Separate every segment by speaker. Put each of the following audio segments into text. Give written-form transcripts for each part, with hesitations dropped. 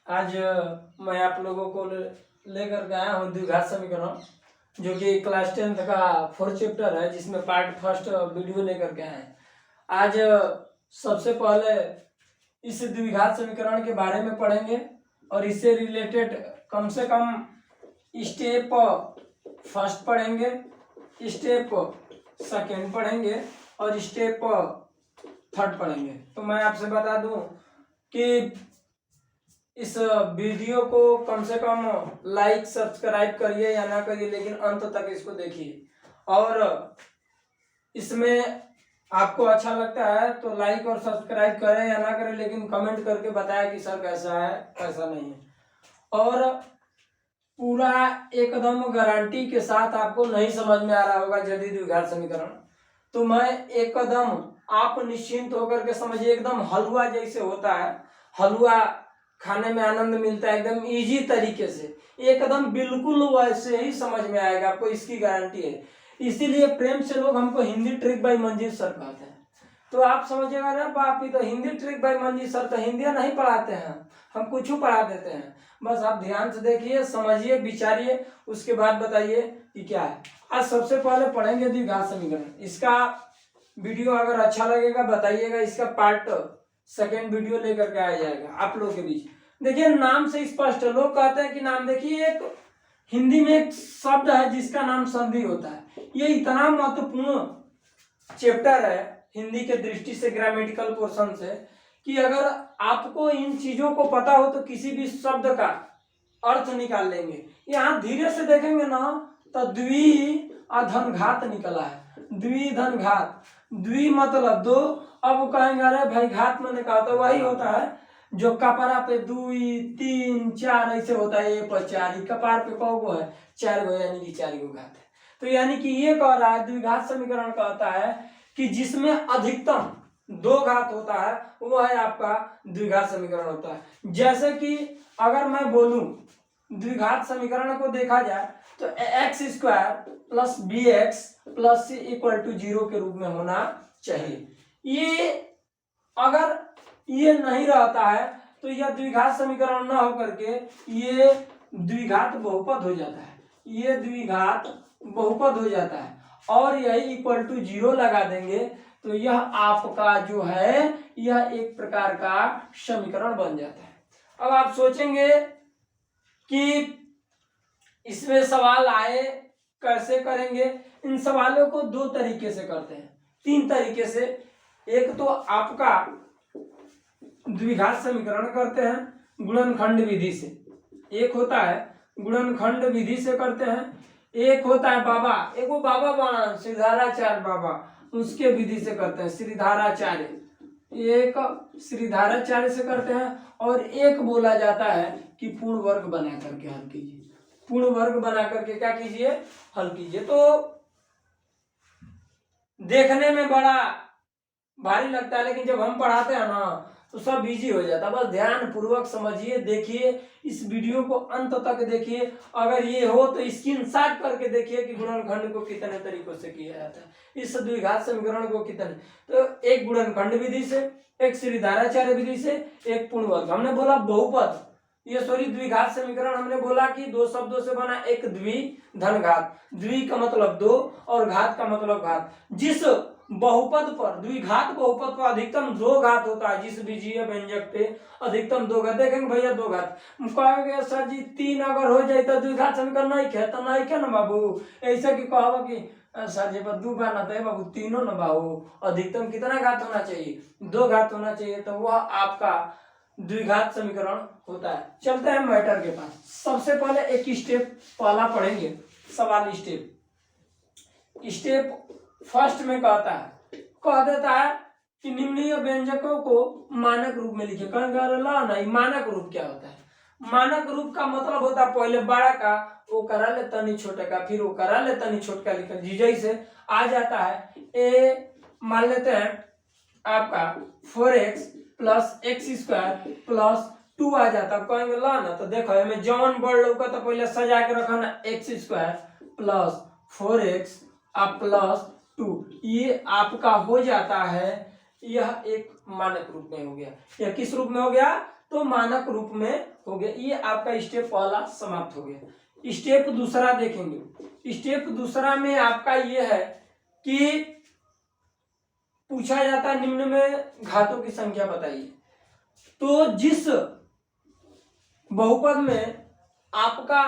Speaker 1: आज मैं आप लोगों को लेकर के आया हूँ द्विघात समीकरण, जो कि क्लास 10th का 4th चैप्टर है, जिसमें पार्ट फर्स्ट वीडियो लेकर के आए हैं। आज सबसे पहले इस द्विघात समीकरण के बारे में पढ़ेंगे और इससे रिलेटेड कम से कम स्टेप फर्स्ट पढ़ेंगे, स्टेप सेकेंड पढ़ेंगे और स्टेप थर्ड पढ़ेंगे। तो मैं आपसे बता दूं कि इस वीडियो को कम से कम लाइक सब्सक्राइब करिए या ना करिए, लेकिन अंत तक इसको देखिए। और इसमें आपको अच्छा लगता है तो लाइक और सब्सक्राइब करें या ना करें, लेकिन कमेंट करके बताएं कि सर कैसा है कैसा नहीं है। और पूरा एकदम गारंटी के साथ आपको नहीं समझ में आ रहा होगा यदि द्विघात समीकरण, तो मैं एकदम आप निश्चिंत होकर के समझिए, एकदम हलवा जैसे होता है, हलवा खाने में आनंद मिलता है एकदम इजी तरीके से, एकदम बिल्कुल वैसे ही समझ में आएगा आपको, इसकी गारंटी है। इसीलिए प्रेम से लोग हमको Hindi trick bye Manjeet sir कहते हैं। तो आप समझिएगा ना बाप, ये तो Hindi trick bye Manjeet sir, तो हिंदी नहीं पढ़ाते हैं, हम कुछ पढ़ा देते हैं। बस आप ध्यान से देखिए, समझिए, विचारिए, उसके बाद बताइए कि क्या है। आज सबसे पहले पढ़ेंगे द्विघात समीकरण। इसका वीडियो अगर अच्छा लगेगा बताइएगा, इसका पार्ट सेकेंड वीडियो लेकर के आ जाएगा आप लोग के बीच। देखिए नाम से स्पष्ट है, लोग कहते हैं कि नाम, देखिए एक हिंदी में एक शब्द है जिसका नाम संधि होता है। ये इतना महत्वपूर्ण चैप्टर है हिंदी के दृष्टि से, ग्रामेटिकल पोर्शन से, कि अगर आपको इन चीजों को पता हो तो किसी भी शब्द का अर्थ निकाल लेंगे। यहाँ धीरे से देखेंगे ना तो द्विघात निकला है, द्विघात, द्वि मतलब दो। अब कहेंगे अरे भाई घात मैंने कहा, तो वही होता है जो कपड़ा पे 2 3 4 ऐसे होता है, 1 पर 4, कपार पे कौ है 4 गो, यानी कि 4 गो घात है। तो यानी कि ये कह रहा है द्विघात समीकरण कहता है कि जिसमें अधिकतम 2 घात होता है वो है आपका द्विघात समीकरण होता है। जैसे कि अगर मैं बोलूं द्विघात समीकरण को देखा जाए तो x² plus bx plus c equal to 0 के रूप में होना चाहिए। ये अगर ये नहीं रहता है तो यह द्विघात समीकरण न होकर के ये द्विघात बहुपद हो जाता है, ये द्विघात बहुपद हो जाता है, और यही इक्वल टू 0 लगा देंगे तो यह आपका जो है यह एक प्रकार का समीकरण बन जाता है। अब आप सोचेंगे कि इसमें सवाल आए कैसे करेंगे। इन सवालों को 2 तरीके से करते हैं, 3 तरीके से। एक तो आपका द्विघात समीकरण करते हैं गुणनखंड विधि से, एक होता है गुणनखंड विधि से करते हैं, एक होता है बाबा, एक वो बाबा बना श्रीधराचार्य बाबा, उसके विधि से करते हैं श्रीधराचार्य, एक श्रीधराचार्य से करते हैं, और एक बोला जाता है कि पूर्ण वर्ग बना करके हल कीजिए, पूर्ण वर्ग बना करके क्या कीजिए, हल कीजिए। तो देखने में बड़ा भारी लगता है, लेकिन जब हम पढ़ाते हैं ना तो सब इजी हो जाता है। बस ध्यान पूर्वक समझिए, देखिए, इस वीडियो को अंत तक देखिए। अगर ये हो तो स्क्रीनशॉट करके देखिए कि गुणनखंड को कितने तरीकों से किया जाता है, इस द्विघात समीकरण को कितने। तो एक गुणनखंड विधि से, एक श्रीधराचार्य विधि से, एक पूर्ण वर्ग। हमने बोला बहुपद, ये सॉरी द्विघात समीकरण हमने बोला कि 2 शब्दों से बना, एक द्विधन घात, द्वि का मतलब 2 और घात का मतलब घात। जिस बहुपद पर, द्विघात बहुपद पर अधिकतम 2 घात होता है, जिस बीजीय व्यंजक पे अधिकतम 2 घात, देखेंगे भैया 2 घात, कहेंगे सर जी 3 अगर हो जाए तो द्विघात समीकरण नहीं खे, तो नहीं खे ना बाबू, ऐसे की कहबा कि सर जी 2 बार ना तो बाबू 3 ना बाबू, अधिकतम कितना घात होना चाहिए, 2 घात होना चाहिए, तो वह आपका द्विघात समीकरण होता है। चलते हैं मैटर के पास। सबसे पहले एक स्टेप पहला पढ़ेंगे, सवाल स्टेप फर्स्ट में कहता है, कह देता है कि निम्नलिखित व्यंजकों को मानक रूप में लिखे। नहीं, मानक रूप क्या होता है? मानक रूप का मतलब होता है पहले बड़ा का वो करा ले तनी छोटे का, फिर वो करा ले तनी छोटे का लिखा, जैसे आ जाता है ए, मान लेते हैं आपका 4x प्लस x² प्लस 2 आ जाता है, कहेंगे ला ना, तो देखो हमें जौन बड़ लौका तो पहले सजा के रखा ना, x² प्लस 4x प्लस 2, ये आपका हो जाता है, यह एक मानक रूप में हो गया। यह किस रूप में हो गया? तो मानक रूप में हो गया। ये आपका स्टेप पहला समाप्त हो गया। स्टेप दूसरा देखेंगे। स्टेप दूसरा में आपका ये है कि पूछा जाता है निम्न में घातों की संख्या बताइए। तो जिस बहुपद में आपका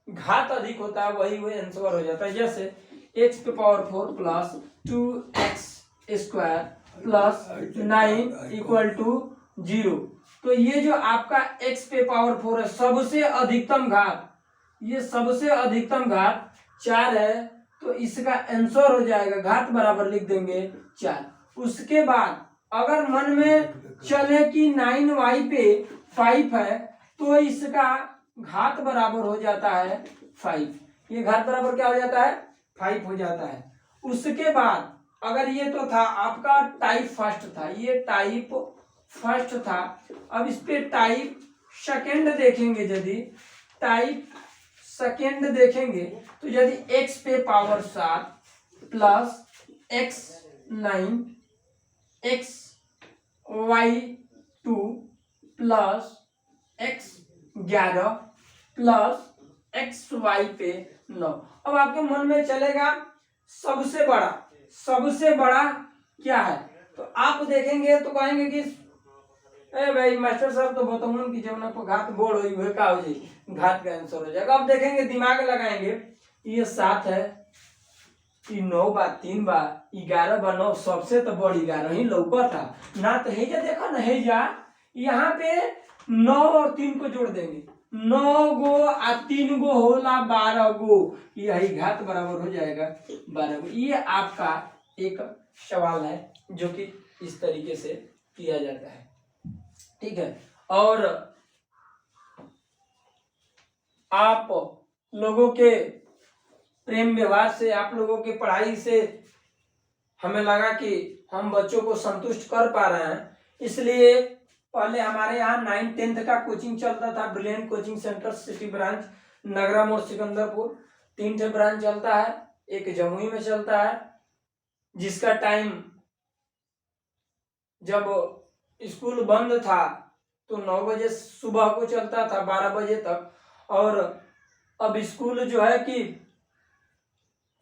Speaker 1: घात अधिक होता है वही आंसर हो जाता है। जैसे x पे power 4 plus 2x square plus 9 equal to 0। तो ये जो आपका x पे पावर 4 है, सबसे अधिकतम घात, ये सबसे अधिकतम घात 4 है, तो इसका आंसर हो जाएगा, घात बराबर लिख देंगे 4। उसके बाद अगर मन में चले कि 9y पे 5 है, तो इसका घात बराबर हो जाता है 5। ये घात बराबर क्या हो जाता है? 5 हो जाता है। उसके बाद अगर ये तो था आपका टाइप फर्स्ट था, ये टाइप फर्स्ट था। अब इस पे टाइप सेकंड देखेंगे। यदि टाइप सेकंड देखेंगे तो यदि x पे power 7 plus x 9 x y 2 plus x 11 plus x y पे 9। अब आपके मन में चलेगा सबसे बड़ा क्या है, तो आप देखेंगे तो कहेंगे कि ए भाई मास्टर साहब तो बताऊं कि जब ना घात गोड़ हुई हुए का हो जाए, घात का आंसर हो जाएगा। अब देखेंगे, दिमाग लगाएंगे, ये 7 है, ये 9 बा, 3 बा, 11 बा, 9 सबसे तो बड़ी 11 ही लौका था ना। तो हेजा देखो ना, हेजा यहाँ पे 9 और 3 को जोड़ देंगे, 9 गो आ 3 गो होला 12 गो, यही घात बराबर हो जाएगा 12 गो। ये आपका एक सवाल है जो कि इस तरीके से किया जाता है, ठीक है। और आप लोगों के प्रेम व्यवहार से, आप लोगों के पढ़ाई से हमें लगा कि हम बच्चों को संतुष्ट कर पा रहे हैं, इसलिए पहले हमारे यहाँ 9th 10th का कोचिंग चलता था, brilliant coaching centre city branch Nagra Mor Sikandarpur. 3 ठे ब्रांच चलता है, एक जमुई में चलता है, जिसका टाइम जब स्कूल बंद था तो 9 बजे सुबह को चलता था 12 बजे तक, और अब स्कूल जो है कि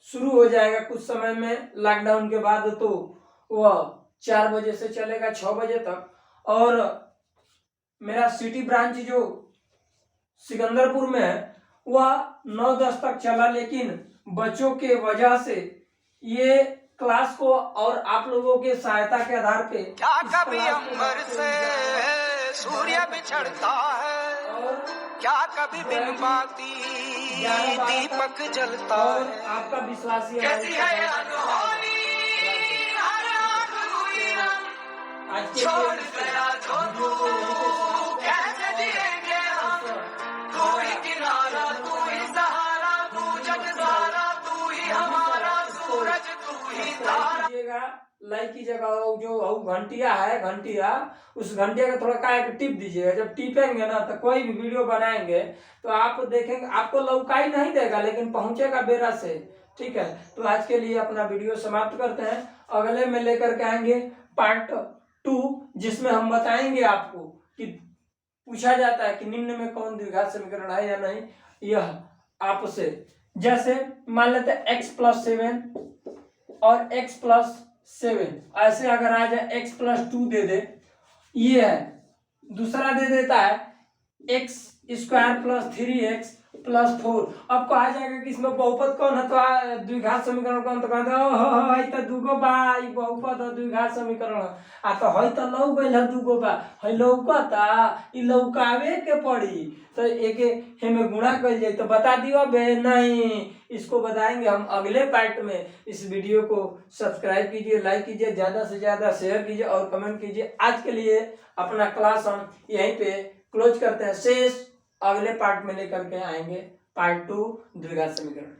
Speaker 1: शुरू हो जाएगा कुछ समय में लॉकडाउन के बाद, तो वह 4 बजे से चलेगा 6 बजे तक। और मेरा सिटी ब्रांच जो सिकंदरपुर में है वह 9-10 तक चला, लेकिन बच्चों के वजह से ये क्लास को और आप लोगों के सहायता के आधार पे
Speaker 2: क्या कभी अंबर से सूर्य बिछड़ता है, और क्या कभी बिन बाती दीपक जलता
Speaker 1: और
Speaker 2: है।
Speaker 1: आपका विश्वास ये
Speaker 2: कैसी है अनहोनी हर आँख हुई रंग,
Speaker 1: आज के
Speaker 2: छोड़ गया जो तू कैसे जिएंगे हम। तू ही किनारा, तू ही सहारा, तू जग सारा, तू ही हमारा सूरज, तू ही तारा।
Speaker 1: लाइक कीजिएगा, जो घंटिया है, घंटिया, उस घंटिया का थोड़ा का टिप दीजिएगा। जब टिपेंगे ना तो कोई भी वीडियो बनाएंगे तो आप देखेंगे, आपको लौकाई नहीं देगा लेकिन पहुंचेगा बेरा से, ठीक है। तो आज के लिए अपना वीडियो समाप्त करते हैं। अगले में लेकर के आएंगे पार्ट 2, जिसमें हम बताएंगे आपको कि पूछा जाता है कि निम्न में कौन द्विघात समीकरण है या नहीं। यह आपसे जैसे मान लेते हैं x+7 और x+7, ऐसे अगर आ जाए x+2 दे दे, ये है। दूसरा दे देता है x² + 3x + 4। अब कहा जाएगा कि इसमें बहुपद कौन है, तो द्विघात समीकरण कौन, तो कहते तो दूगो बा, ई बहुपद है, द्विघात समीकरण आ तो है तो लौ गइल है दूगो बा, है लौकता, ई लौकावे के पड़ी, तो एक हेमे गुणा कइल जाए तो बता दियो बे नहीं। इसको बताएंगे हम अगले पार्ट में। इस वीडियो को सब्सक्राइब कीजिए, लाइक कीजिए, ज्यादा से ज्यादा शेयर कीजिए और कमेंट कीजिए। आज के लिए अपना क्लास हम यहीं पे क्लोज करते हैं। शेष अगले पार्ट में लेकर के आएंगे, पार्ट 2 द्विघात समीकरण।